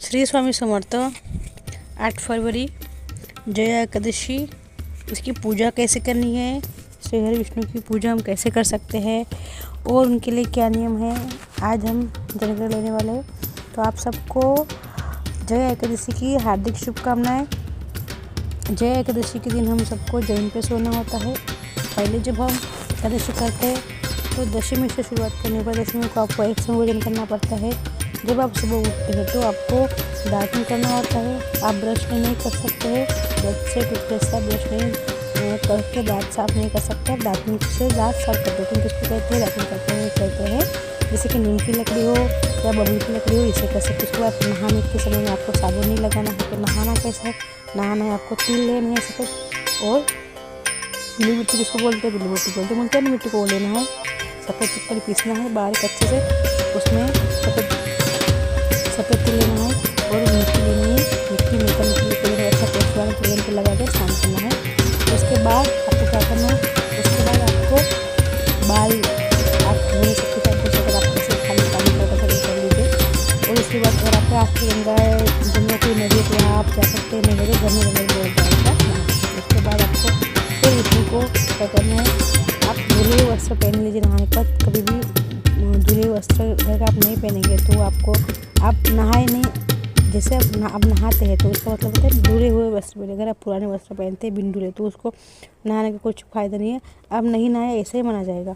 श्री स्वामी समर्थ 8 फरवरी जया एकादशी, उसकी पूजा कैसे करनी है, श्री हरि विष्णु की पूजा हम कैसे कर सकते हैं और उनके लिए क्या नियम है, आज हम जानकारी लेने वाले हैं। तो आप सबको जया एकादशी की हार्दिक शुभकामनाएं। जया एकादशी के दिन हम सबको जमीन पे सोना होता है। पहले जब हम एकादशी करते हैं तो दशमी से शुरुआत करने पर दशमी को आपको एक समय भोजन करना पड़ता है। जब आप सुबह उठते हैं तो आपको दातन करना होता है। आप ब्रश नहीं कर सकते हैं, ब्रश से टूथपेस्ट से ब्रश नहीं करके दांत साफ नहीं कर सकते। आप दातन से दांत साफ करते हैं, किसको कहते हैं, दातन करते हैं कहते हैं। जैसे कि नीम की लकड़ी हो या बबूल की लकड़ी हो, इसे कर सकते। उसके बाद नहाने के समय में आपको साबुन नहीं लगाना है। तो नहाना कैसा है, नहाना है आपको तिल लेना है सफ़ेद, और पीली मिट्टी जिसको बोलते हैं, पीली मिट्टी बोलते हैं, मुल्तानी मिट्टी को लेना है। सफ़ेद पत्थर पीसना है बारीक अच्छे से, उसमें सफ़ेद तिल लेना है और मिट्टी लेनी है। मिट्टी मिलकर अच्छा पेस्ट वाला तेल को लगा कर स्नान करना है। उसके बाद आपको क्या करना है, उसके बाद आपको बाल आप धो सकते हैं, अगर आप कैसे खाली पानी कर लीजिए। और उसके बाद अगर आपके आस पास गंगा कोई नदी है तो आप जा सकते हैं, नहीं लगे घर में जाएगा। उसके बाद आपको फिर विष्णु को क्या करना है, आप धुले हुए वस्त्र पहन लीजिए। नहाने के बाद कभी भी धुले वस्त्र अगर आप नहीं पहनेंगे तो आपको आप नहाए नहीं, जैसे आप नहाते हैं तो उसका मतलब होता है धुले हुए वस्त्र पहने। अगर आप पुराने वस्त्र पहनते हैं बिन धुले तो उसको नहाने का कुछ फ़ायदा नहीं है। आप नहीं नहाए ऐसे ही माना जाएगा।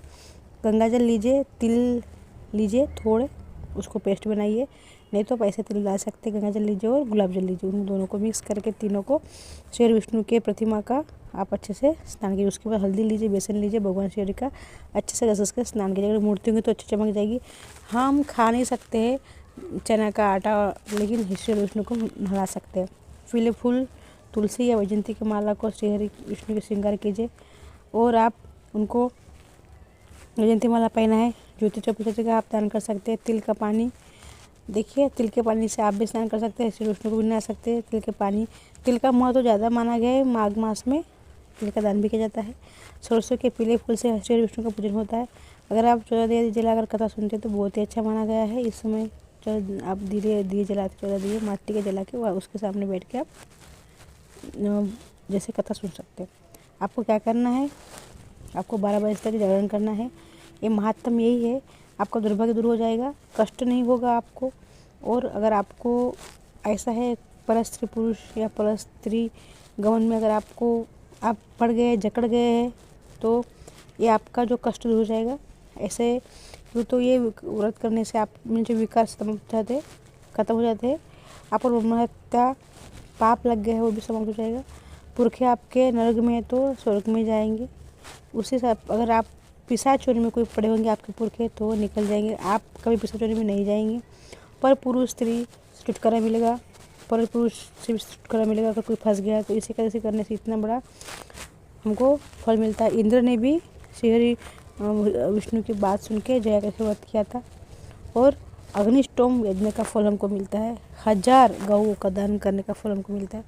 गंगा जल लीजिए, तिल लीजिए थोड़े, उसको पेस्ट बनाइए, नहीं तो आप ऐसे तिल डाल सकते हैं। गंगा जल लीजिए और गुलाब जल लीजिए, उन दोनों को मिक्स करके तीनों को श्री विष्णु के प्रतिमा का आप अच्छे से स्नान कीजिए। उसके बाद हल्दी लीजिए, बेसन लीजिए, भगवान श्री का अच्छे से घस के स्नान कीजिए। अगर मूर्ति होंगी तो अच्छी चमक जाएगी। हम खा नहीं सकते हैं चना का आटा, लेकिन श्री विष्णु को नहला सकते हैं। पीले फूल, तुलसी या वैजयंती की माला को श्री हरि विष्णु के श्रृंगार कीजिए और आप उनको वैजयंती माला पहना है। ज्योति चौपड़ का आप दान कर सकते हैं। तिल का पानी, देखिए तिल के पानी से आप भी स्नान कर सकते हैं, श्री विष्णु को भी नहा सकते हैं। तिल के पानी, तिल का महत्व ज़्यादा माना गया है। माघ मास में तिल का दान भी किया जाता है। सरसों के पीले फूल से श्री विष्णु का पूजन होता है। अगर आप 14 दिए जलाकर कथा सुनते हैं तो बहुत ही अच्छा माना गया है। इस समय आप दिए जलाते, 14 दिए माटी के जला के उसके सामने बैठ के आप जैसे कथा सुन सकते हैं। आपको क्या करना है, आपको 12 बजे तक जागरण करना है। ये महात्म यही है, आपका दुर्भाग्य दूर हो जाएगा, कष्ट नहीं होगा आपको। और अगर आपको ऐसा है परस्त्री पुरुष या परस्त्री गमन में अगर आप पड़ गए, जकड़ गए हैं तो ये आपका जो कष्ट दूर हो जाएगा। ऐसे तो ये व्रत करने से आप में जो विकार खत्म हो जाते हैं। आपको ब्रह्महत्या पाप लग गया है वो भी समाप्त हो जाएगा। पुरखे आपके नरक में है तो स्वर्ग में जाएंगे। उसी से अगर आप पिशाच चोरी में कोई पड़े होंगे आपके पुरखे तो निकल जाएंगे, आप कभी पिशाच चोरी में नहीं जाएंगे। पर पुरुष स्त्री से छुटकारा मिलेगा, पर पुरुष से भी छुटकारा मिलेगा। अगर कोई फंस गया तो इसी कैसे करने से इतना बड़ा हमको फल मिलता है। इंद्र ने भी श्री हरि विष्णु की बात सुन के जया का व्रत किया था और अग्निष्टोम यज्ञ का फल हमको मिलता है। 1000 गऊ का दान करने का फल हमको मिलता है।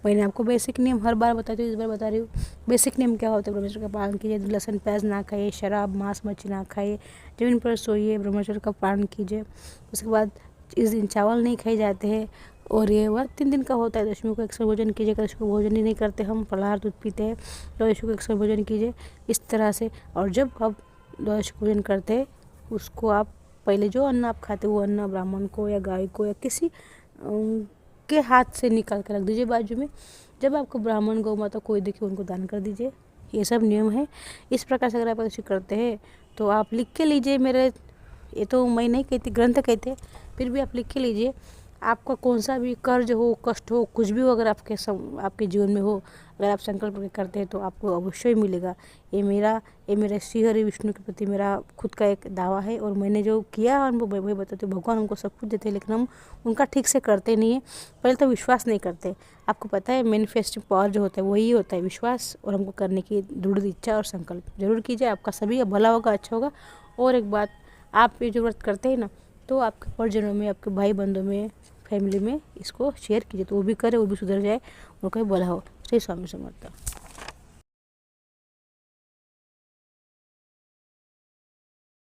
मैंने आपको बेसिक नियम हर बार बताती हूँ, इस बार बता रही हूँ। बेसिक नियम क्या होता है, ब्रह्मचर्य का पालन कीजिए, लहसुन प्याज ना खाइए, शराब मांस मच्छी ना खाइए, जमीन पर सोइए, ब्रह्मचर्य का पालन कीजिए। उसके बाद इस दिन चावल नहीं खाए जाते हैं और ये व्रत 3 दिन का होता है। दशमी को अक्सर भोजन कीजिए, दशमी को भोजन ही नहीं करते, हम फलाहार दूध पीते हैं, तो दशमी को अक्सर भोजन कीजिए इस तरह से। और जब आप दशमी भोजन करते हैं उसको आप पहले जो अन्न आप खाते वो अन्न ब्राह्मण को या गाय को या किसी के हाथ से निकाल कर रख दीजिए बाजू में। जब आपको ब्राह्मण गौ माता कोई देखे उनको दान कर दीजिए। ये सब नियम है। इस प्रकार से अगर आप ऐसे करते हैं तो आप लिख के लीजिए। मेरे ये तो मैं नहीं कहती, ग्रंथ कहते, फिर भी आप लिख के लीजिए। आपका कौन सा भी कर्ज हो, कष्ट हो, कुछ भी हो, अगर आपके जीवन में हो, अगर आप संकल्प करते हैं तो आपको अवश्य ही मिलेगा। ये मेरा श्री हरि विष्णु के प्रति मेरा खुद का एक दावा है और मैंने जो किया उनको वही बताती हूँ। भगवान हमको सब कुछ देते हैं लेकिन हम उनका ठीक से करते नहीं है। पहले तो विश्वास नहीं करते। आपको पता है मैनिफेस्टिंग पावर जो होता है वही होता है विश्वास, और हमको करने की दृढ़ इच्छा और संकल्प जरूर कीजिए। आपका सभी भला होगा, अच्छा होगा। और एक बात, आप ये जो व्रत करते हैं ना तो आपके परिजनों में, आपके भाई बंधुओं में, फैमिली में इसको शेयर कीजिए तो वो भी करे, वो भी सुधर जाए, उनका भी भला हो। श्री स्वामी समर्थ।